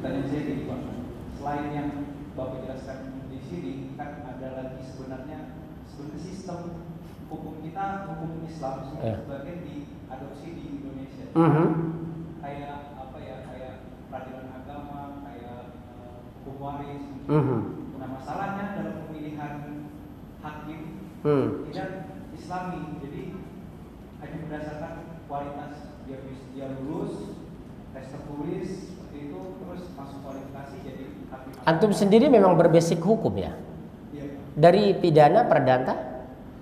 pertanyaan saya gini Pak, selain yang Bapak jelaskan di sini, kan ada lagi sebenarnya sistem hukum kita, hukum Islam sebagai diadopsi di Indonesia. Kayak apa ya, kayak peradilan agama, kayak hukum waris. Nah masalahnya dalam pemilihan hakim tidak Islami, jadi hanya berdasarkan kualitas dia lulus, tes tertulis seperti itu, terus masuk kualifikasi jadi hakim. Antum sendiri memang berbasic hukum ya? Iya. Dari pidana, perdata?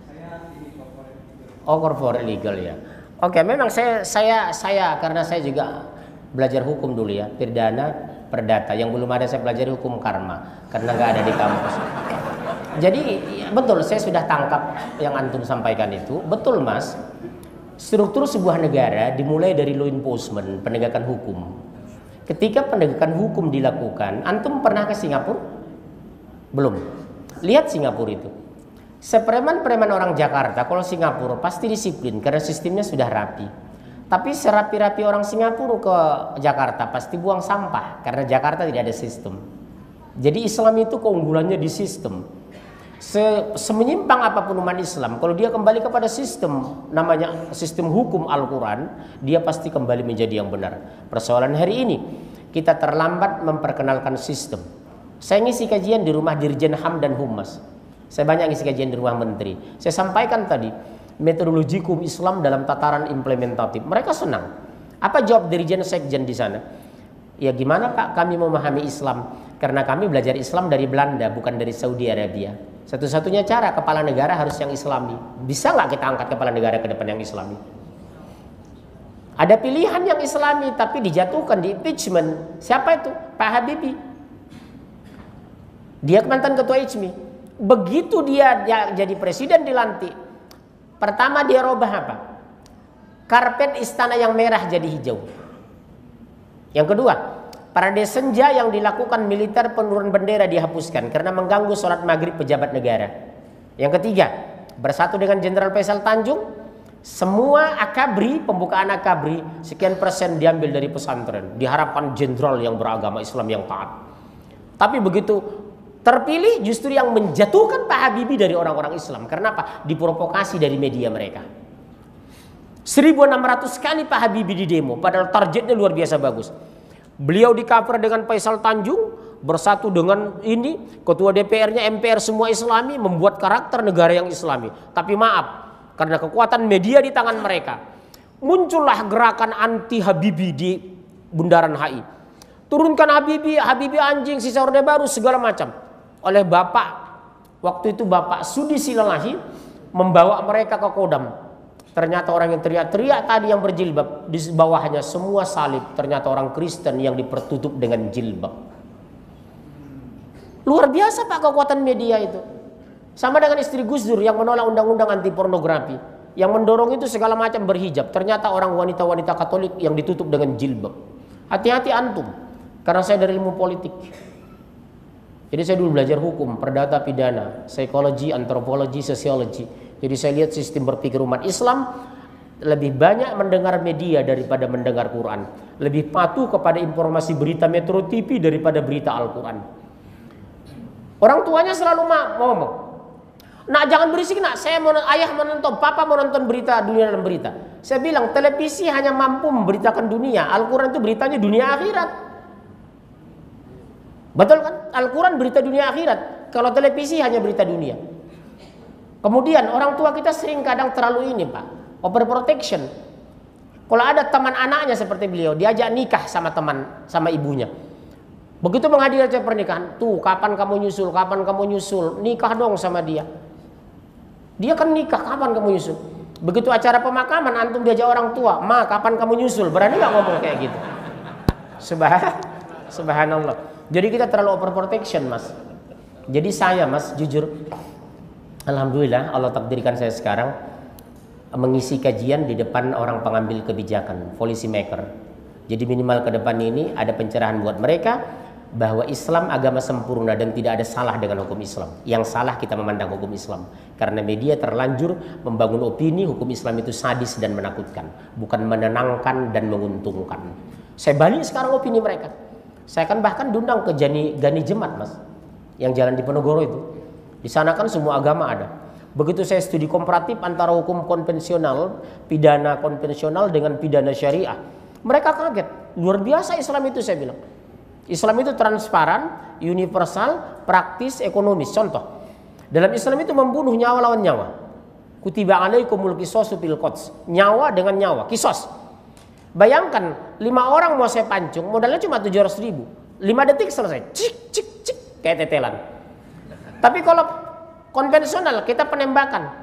Saya ini corporate legal. Oh, corporate legal ya. Oke, memang saya karena saya juga belajar hukum dulu ya, pidana, perdata. Yang belum ada saya pelajari hukum karma karena nggak ada di kampus. Jadi betul, saya sudah tangkap yang antum sampaikan itu. Betul Mas. Struktur sebuah negara dimulai dari law enforcement, penegakan hukum. Ketika penegakan hukum dilakukan, antum pernah ke Singapura? Belum. Lihat Singapura itu. Sepreman-preman orang Jakarta, kalau Singapura pasti disiplin karena sistemnya sudah rapi. Tapi serapi-rapi orang Singapura ke Jakarta pasti buang sampah karena Jakarta tidak ada sistem. Jadi Islam itu keunggulannya di sistem. Semenyimpang apapun umat Islam, kalau dia kembali kepada sistem, namanya sistem hukum Al-Quran, dia pasti kembali menjadi yang benar. Persoalan hari ini, kita terlambat memperkenalkan sistem. Saya ngisi kajian di rumah Dirjen HAM dan Humas. Saya banyak ngisi kajian di rumah Menteri. Saya sampaikan tadi, metodologi hukum Islam dalam tataran implementatif. Mereka senang. Apa jawab Dirjen Sekjen di sana? Ya gimana Pak, kami memahami Islam. Karena kami belajar Islam dari Belanda, bukan dari Saudi Arabia. Satu-satunya cara kepala negara harus yang Islami. Bisa nggak kita angkat kepala negara ke depan yang Islami? Ada pilihan yang Islami tapi dijatuhkan di impeachment. Siapa itu? Pak Habibie. Dia mantan ketua ICMI. Begitu dia jadi presiden dilantik, pertama dia robah apa? Karpet istana yang merah jadi hijau. Yang kedua, parade senja yang dilakukan militer penurunan bendera dihapuskan karena mengganggu sholat maghrib pejabat negara. Yang ketiga, bersatu dengan Jenderal Faisal Tanjung, semua akabri, pembukaan akabri sekian persen diambil dari pesantren. Diharapkan jenderal yang beragama Islam yang taat. Tapi begitu terpilih justru yang menjatuhkan Pak Habibie dari orang-orang Islam. Karena apa? Diprovokasi dari media mereka. 1600 kali Pak Habibie di demo, padahal targetnya luar biasa bagus. Beliau di cover dengan Faisal Tanjung, bersatu dengan ini, ketua DPR-nya MPR semua Islami, membuat karakter negara yang Islami. Tapi maaf, karena kekuatan media di tangan mereka, muncullah gerakan anti Habibie di Bundaran HI. Turunkan Habibie, Habibie anjing, sisa Orde Baru, segala macam. Oleh Bapak, waktu itu Bapak Sudi Silalahi, membawa mereka ke Kodam. Ternyata orang yang teriak-teriak tadi yang berjilbab, di bawahnya semua salib. Ternyata orang Kristen yang dipertutup dengan jilbab. Luar biasa Pak kekuatan media itu. Sama dengan istri Gus Dur yang menolak undang-undang anti pornografi. Yang mendorong itu segala macam berhijab. Ternyata orang wanita-wanita Katolik yang ditutup dengan jilbab. Hati-hati antum. Karena saya dari ilmu politik. Jadi saya dulu belajar hukum, perdata pidana, psikologi, antropologi, sosiologi. Jadi saya lihat sistem berpikir umat Islam lebih banyak mendengar media daripada mendengar Quran. Lebih patuh kepada informasi berita Metro TV daripada berita Al-Quran. Orang tuanya selalu ngomong, nak jangan berisik nak, ayah menonton, papa menonton berita dunia dan berita. Saya bilang televisi hanya mampu memberitakan dunia, Al-Quran itu beritanya dunia akhirat. Betul kan? Al-Quran berita dunia akhirat. Kalau televisi hanya berita dunia. Kemudian orang tua kita sering kadang terlalu ini Pak, overprotection. Kalau ada teman anaknya seperti beliau, diajak nikah sama teman, sama ibunya. Begitu menghadiri acara pernikahan, tuh kapan kamu nyusul, nikah dong sama dia. Dia kan nikah, kapan kamu nyusul? Begitu acara pemakaman, antum diajak orang tua, ma kapan kamu nyusul? Berani nggak ngomong kayak gitu? Subhanallah. Jadi kita terlalu overprotection Mas. Jadi saya Mas, jujur, alhamdulillah Allah takdirkan saya sekarang mengisi kajian di depan orang pengambil kebijakan, policy maker. Jadi minimal ke depan ini ada pencerahan buat mereka bahwa Islam agama sempurna dan tidak ada salah dengan hukum Islam. Yang salah kita memandang hukum Islam. Karena media terlanjur membangun opini hukum Islam itu sadis dan menakutkan, bukan menenangkan dan menguntungkan. Saya balik sekarang opini mereka. Saya kan bahkan diundang ke Gani Jemat, Mas, yang jalan di Penogoro itu. Di sana kan semua agama ada. Begitu saya studi komparatif antara hukum konvensional, pidana konvensional dengan pidana syariah, mereka kaget. Luar biasa Islam itu, saya bilang. Islam itu transparan, universal, praktis, ekonomis. Contoh, dalam Islam itu membunuh nyawa lawan nyawa. Kutiba alaikumul qisasu fil qats. Nyawa dengan nyawa, kisos. Bayangkan 5 orang mau saya pancung, modalnya cuma 700.000. 5 detik selesai. Cik cik cik, kayak tetelan. Tapi kalau konvensional, kita penembakan.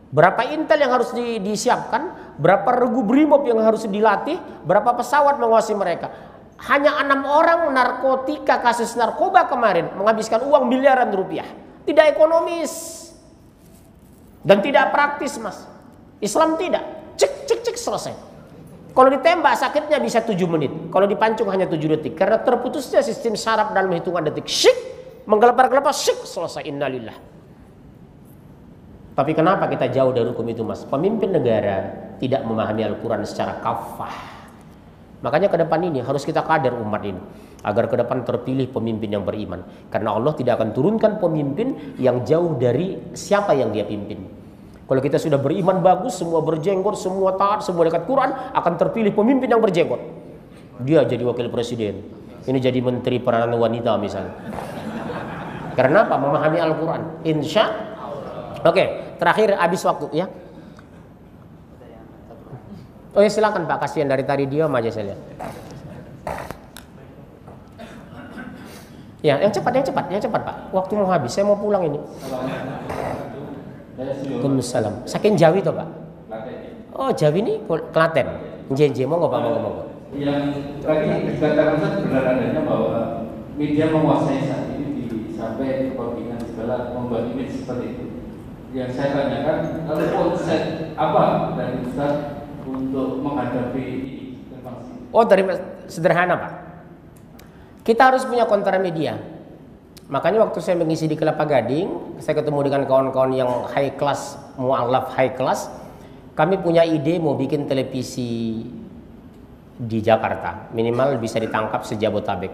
Berapa intel yang harus disiapkan, berapa regu brimob yang harus dilatih, berapa pesawat menguasai mereka. Hanya 6 orang narkotika, kasus narkoba kemarin menghabiskan uang miliaran rupiah. Tidak ekonomis dan tidak praktis, Mas. Islam tidak. Cek cek cek selesai. Kalau ditembak sakitnya bisa 7 menit. Kalau dipancung hanya 7 detik. Karena terputusnya sistem saraf dalam hitungan detik. Syik, menggelepar-gelepar, syik, selesai. Innalillah. Tapi kenapa kita jauh dari hukum itu, Mas? Pemimpin negara tidak memahami Al-Quran secara kafah. Makanya ke depan ini harus kita kader umat ini, agar ke depan terpilih pemimpin yang beriman. Karena Allah tidak akan turunkan pemimpin yang jauh dari siapa yang dia pimpin. Kalau kita sudah beriman bagus, semua berjenggot, semua taat, semua dekat Quran, akan terpilih pemimpin yang berjenggot. Dia jadi wakil presiden, ini jadi menteri peranan wanita misalnya. Karena apa? Memahami Al-Quran. Insya Oke, terakhir habis waktu ya. Oh ya, silakan Pak, kasihan dari tadi diam aja saya lihat. Ya, yang cepat Pak. Waktu mau habis, saya mau pulang ini. Waalaikumsalam. Saking Jawi toh Pak? Oh Jawi ini Klaten. Njenje, monggo Pak, monggo. Yang tadi dikatakan benar adanya bahwa media menguasai saat ini sampai kepentingan segala membuat image seperti itu. Yang saya tanyakan, lalu konsep apa dari Ustaz untuk menghadapi ini? Oh, dari sederhana Pak. Kita harus punya kontra media. Makanya waktu saya mengisi di Kelapa Gading, saya ketemu dengan kawan-kawan yang high class, mu'alaf high class. Kami punya ide mau bikin televisi di Jakarta, minimal bisa ditangkap se-Jabotabek.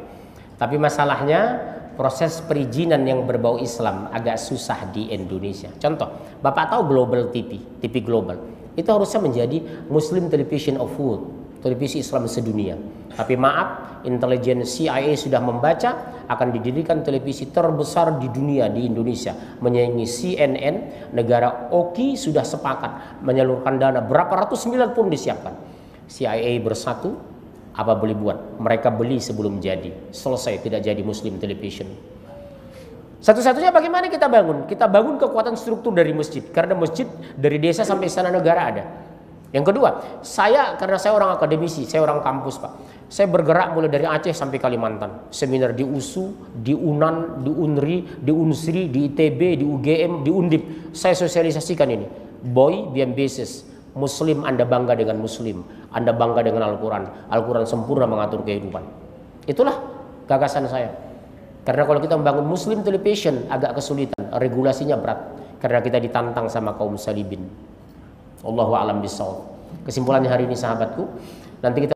Tapi masalahnya proses perizinan yang berbau Islam agak susah di Indonesia. Contoh, Bapak tahu Global TV, TV Global. Itu harusnya menjadi Muslim Television of World, televisi Islam sedunia. Tapi maaf, intelijen CIA sudah membaca akan didirikan televisi terbesar di dunia di Indonesia, menyaingi CNN. Negara OKI sudah sepakat menyalurkan dana berapa ratus miliar pun disiapkan. CIA bersatu, apa boleh buat? Mereka beli sebelum jadi, selesai, tidak jadi Muslim Television. Satu-satunya bagaimana kita bangun? Kita bangun kekuatan struktur dari masjid. Karena masjid dari desa sampai istana negara ada. Yang kedua, karena saya orang akademisi, saya orang kampus Pak. Saya bergerak mulai dari Aceh sampai Kalimantan. Seminar di USU, di UNAN, di UNRI, di UNSRI, di ITB, di UGM, di Undip. Saya sosialisasikan ini. Boy, Biambeses. Muslim, Anda bangga dengan Muslim. Anda bangga dengan Al-Quran. Al-Quran sempurna mengatur kehidupan. Itulah gagasan saya. Karena kalau kita membangun Muslim Television agak kesulitan, regulasinya berat. Karena kita ditantang sama kaum salibin. Allahu a'lam bishawab. Kesimpulannya hari ini sahabatku, nanti kita